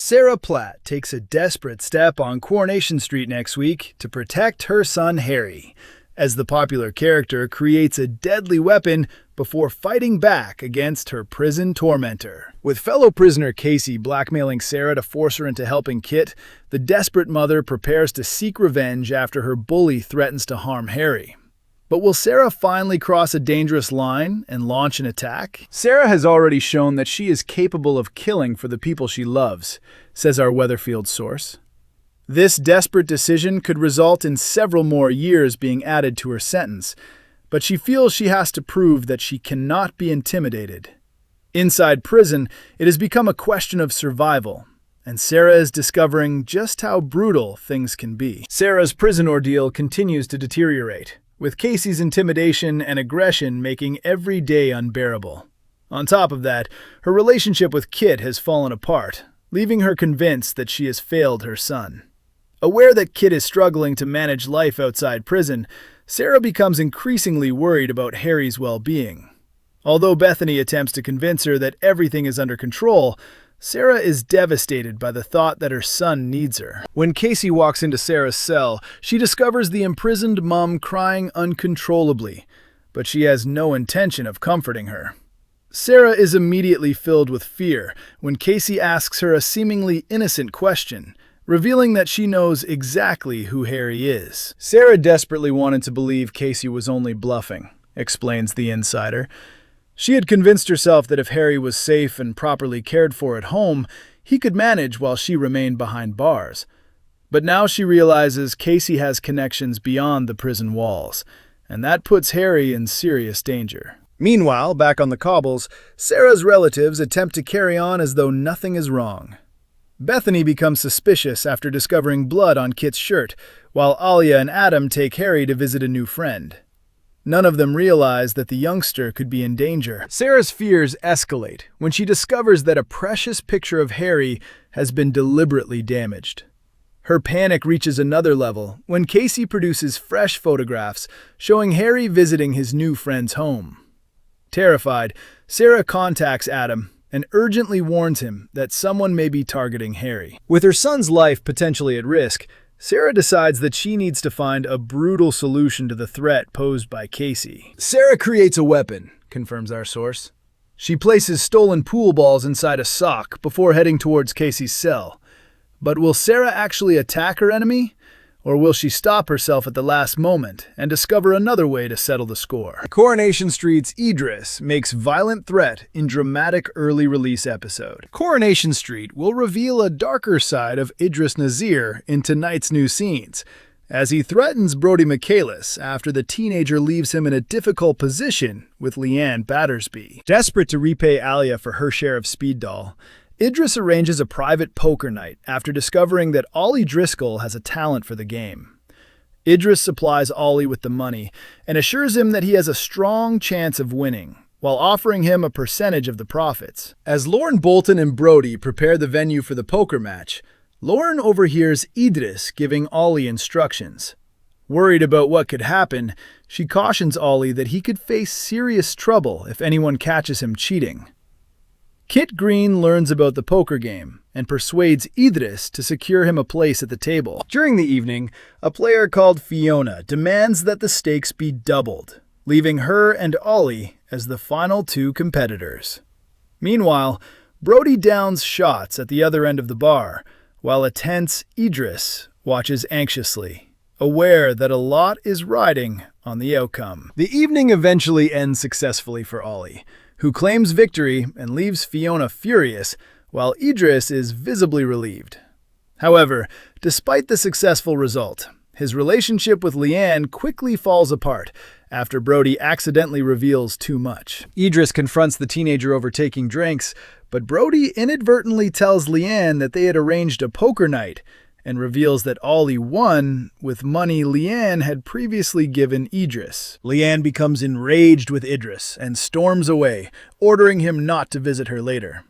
Sarah Platt takes a desperate step on Coronation Street next week to protect her son Harry, as the popular character creates a deadly weapon before fighting back against her prison tormentor. With fellow prisoner Kacey blackmailing Sarah to force her into helping Kit, the desperate mother prepares to seek revenge after her bully threatens to harm Harry. But will Sarah finally cross a dangerous line and launch an attack? Sarah has already shown that she is capable of killing for the people she loves, says our Weatherfield source. This desperate decision could result in several more years being added to her sentence, but she feels she has to prove that she cannot be intimidated. Inside prison, it has become a question of survival, and Sarah is discovering just how brutal things can be. Sarah's prison ordeal continues to deteriorate, with Kacey's intimidation and aggression making every day unbearable. On top of that, her relationship with Kit has fallen apart, leaving her convinced that she has failed her son. Aware that Kit is struggling to manage life outside prison, Sarah becomes increasingly worried about Harry's well-being. Although Bethany attempts to convince her that everything is under control, Sarah is devastated by the thought that her son needs her. When Kacey walks into Sarah's cell, she discovers the imprisoned mom crying uncontrollably, but she has no intention of comforting her. Sarah is immediately filled with fear when Kacey asks her a seemingly innocent question, revealing that she knows exactly who Harry is. Sarah desperately wanted to believe Kacey was only bluffing, explains the insider. She had convinced herself that if Harry was safe and properly cared for at home, he could manage while she remained behind bars. But now she realizes Kacey has connections beyond the prison walls, and that puts Harry in serious danger. Meanwhile, back on the cobbles, Sarah's relatives attempt to carry on as though nothing is wrong. Bethany becomes suspicious after discovering blood on Kit's shirt, while Alia and Adam take Harry to visit a new friend. None of them realize that the youngster could be in danger. Sarah's fears escalate when she discovers that a precious picture of Harry has been deliberately damaged. Her panic reaches another level when Kacey produces fresh photographs showing Harry visiting his new friend's home. Terrified, Sarah contacts Adam and urgently warns him that someone may be targeting Harry. With her son's life potentially at risk, Sarah decides that she needs to find a brutal solution to the threat posed by Kacey. Sarah creates a weapon, confirms our source. She places stolen pool balls inside a sock before heading towards Kacey's cell. But will Sarah actually attack her enemy? Or will she stop herself at the last moment and discover another way to settle the score? Coronation Street's Idris makes violent threat in dramatic early release episode. Coronation Street will reveal a darker side of Idris Nazir in tonight's new scenes, as he threatens Brodie Michaelis after the teenager leaves him in a difficult position with Leanne Battersby. Desperate to repay Alia for her share of speed doll, Idris arranges a private poker night after discovering that Ollie Driscoll has a talent for the game. Idris supplies Ollie with the money and assures him that he has a strong chance of winning, while offering him a percentage of the profits. As Lauren Bolton and Brodie prepare the venue for the poker match, Lauren overhears Idris giving Ollie instructions. Worried about what could happen, she cautions Ollie that he could face serious trouble if anyone catches him cheating. Kit Green learns about the poker game and persuades Idris to secure him a place at the table. During the evening, a player called Fiona demands that the stakes be doubled, leaving her and Ollie as the final two competitors. Meanwhile, Brodie downs shots at the other end of the bar, while a tense Idris watches anxiously, aware that a lot is riding on the outcome. The evening eventually ends successfully for Ollie, who claims victory and leaves Fiona furious, while Idris is visibly relieved. However, despite the successful result, his relationship with Leanne quickly falls apart after Brodie accidentally reveals too much. Idris confronts the teenager over taking drinks, but Brodie inadvertently tells Leanne that they had arranged a poker night and reveals that Ollie won with money Leanne had previously given Idris. Leanne becomes enraged with Idris and storms away, ordering him not to visit her later.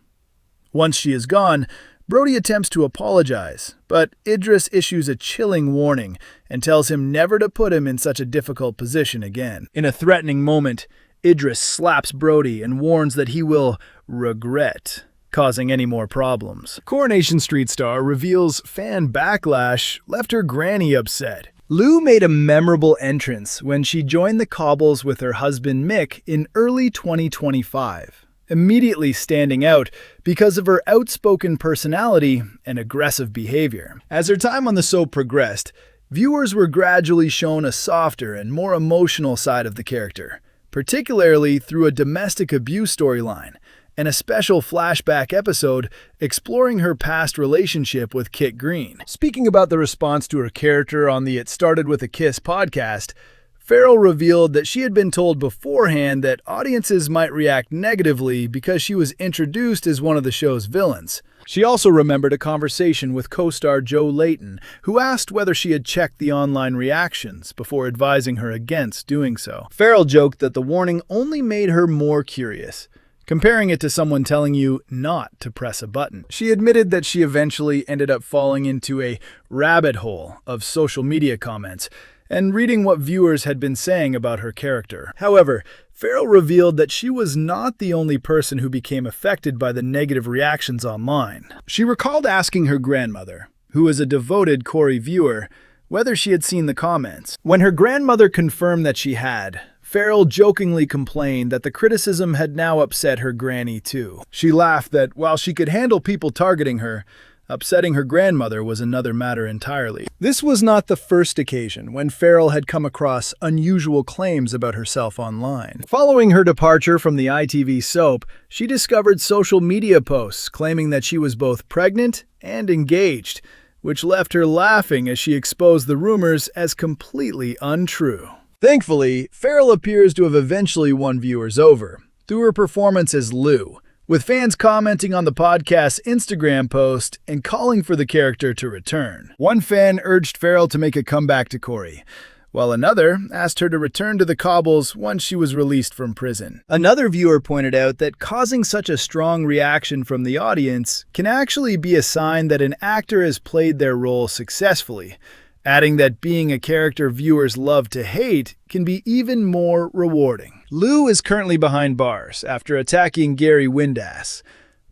Once she is gone, Brodie attempts to apologize, but Idris issues a chilling warning and tells him never to put him in such a difficult position again. In a threatening moment, Idris slaps Brodie and warns that he will regret causing any more problems. Coronation Street star reveals fan backlash left her granny upset. Lou made a memorable entrance when she joined the Cobbles with her husband Mick in early 2025, immediately standing out because of her outspoken personality and aggressive behavior. As her time on the soap progressed, viewers were gradually shown a softer and more emotional side of the character, particularly through a domestic abuse storyline and a special flashback episode exploring her past relationship with Kit Green. Speaking about the response to her character on the It Started With a Kiss podcast, Farrell revealed that she had been told beforehand that audiences might react negatively because she was introduced as one of the show's villains. She also remembered a conversation with co-star Joe Layton, who asked whether she had checked the online reactions before advising her against doing so. Farrell joked that the warning only made her more curious, comparing it to someone telling you not to press a button. She admitted that she eventually ended up falling into a rabbit hole of social media comments and reading what viewers had been saying about her character. However, Farrell revealed that she was not the only person who became affected by the negative reactions online. She recalled asking her grandmother, who was a devoted Corrie viewer, whether she had seen the comments. When her grandmother confirmed that she had, Farrell jokingly complained that the criticism had now upset her granny too. She laughed that while she could handle people targeting her, upsetting her grandmother was another matter entirely. This was not the first occasion when Farrell had come across unusual claims about herself online. Following her departure from the ITV soap, she discovered social media posts claiming that she was both pregnant and engaged, which left her laughing as she exposed the rumors as completely untrue. Thankfully, Farrell appears to have eventually won viewers over through her performance as Lou, with fans commenting on the podcast's Instagram post and calling for the character to return. One fan urged Farrell to make a comeback to Corrie, while another asked her to return to the Cobbles once she was released from prison. Another viewer pointed out that causing such a strong reaction from the audience can actually be a sign that an actor has played their role successfully, adding that being a character viewers love to hate can be even more rewarding. Lou is currently behind bars after attacking Gary Windass,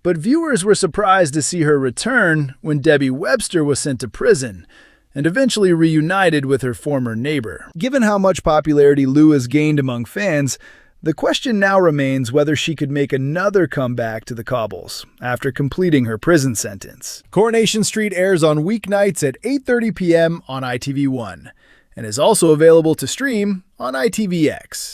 but viewers were surprised to see her return when Debbie Webster was sent to prison and eventually reunited with her former neighbor. Given how much popularity Lou has gained among fans, the question now remains whether she could make another comeback to the Cobbles after completing her prison sentence. Coronation Street airs on weeknights at 8:30 p.m. on ITV1 and is also available to stream on ITVX.